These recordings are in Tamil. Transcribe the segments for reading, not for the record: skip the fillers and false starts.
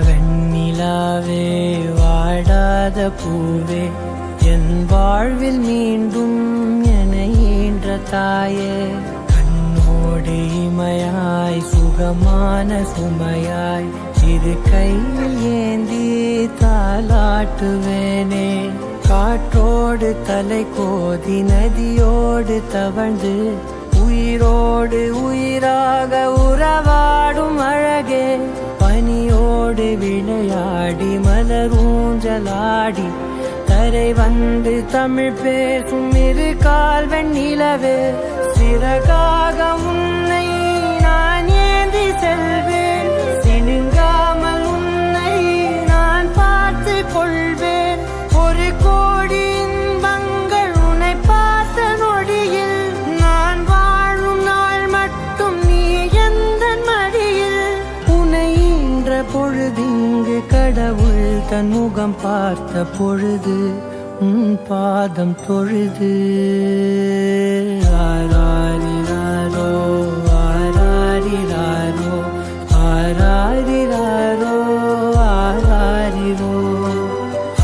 வெண்ணிலாவே வாடாத பூவே என் வாழ்வில் மீண்டும் என ஈன்ற தாயே கண்ணோடு இமையாய் சுகமான சுமையாய் இரு கையில் ஏந்தி தாலாட்டுவேனே காற்றோடு தலை கோதி நதியோடு தவழ்ந்து உயிரோடு உயிராக உறவாடும் அழகே பனியோடு விளையாடி மலரூஞ்சலாடி தரை வந்து தமிழ் பேசும் இரு கால் வெண்ணிலவே சிறகாக உன்னை நான் ஏந்தி செல்வேன் சினுங்காமல் உன்னை நான் பார்த்து கொள்வேன் ஒரு கோடி இன்பங்கள் உன்னை பார்த்த நொடியில் நான் வாழும் நாள் மட்டும் நீ எந்த மடியில் உன்னை ஈன்ற பொழுதிங்கு கடவுள் தன் முகம் பார்த்த பொழுது உன் பாதம் தொழுது ஆராரிராரோ ஆராரிராரோ ஆராரிராரோ ஆராரிரோ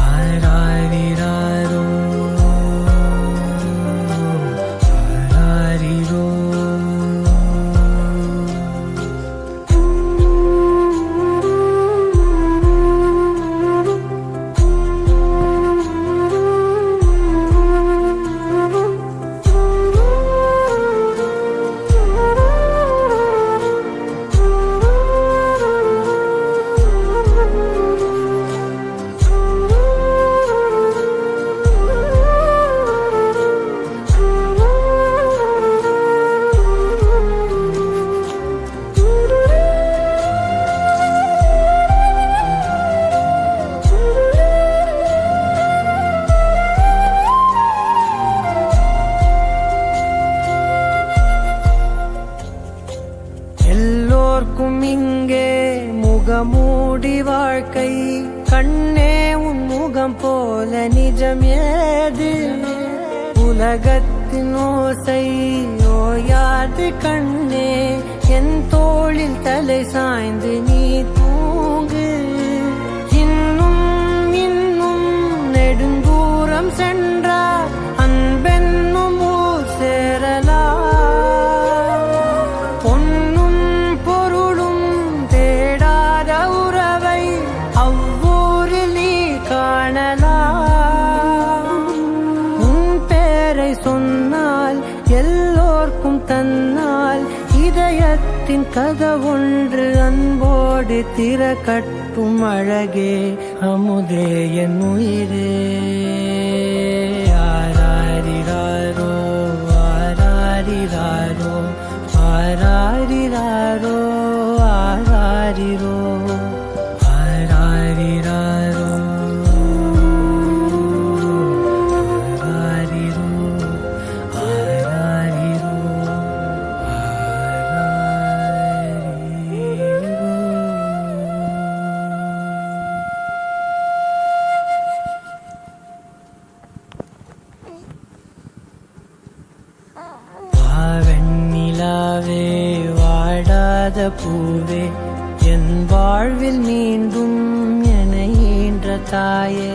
ஆராரிராரோ ஆராரிரோ எல்லோர்க்கும் இங்கே முகமூடி வாழ்க்கை கண்ணே உன் முகம் போல நிஜம் ஏது உலகத்தின் ஓசை ஓயாது கண்ணே என் தோளில் தலை சாய்ந்து நீ தூங்கு இன்னும் இன்னும் நெடுந்தூரம் சென்றார் அன்பென்னும் ஊர் சேரலாம் சொன்னால் எல்லோர்க்கும் தன்னால் இதயத்தின் கதவொன்று அன்போடு திறக்கட்டும் அழகே அமுதே என் உயிரே ஆராரிராரோ ஆராரிராரோ ஆராரிராரோ ஆராரிரோ ஆராரிராரோ வெண்ணிலாவே வாடாத பூவே என் வாழ்வில் மீண்டும் என ஈன்ற தாயே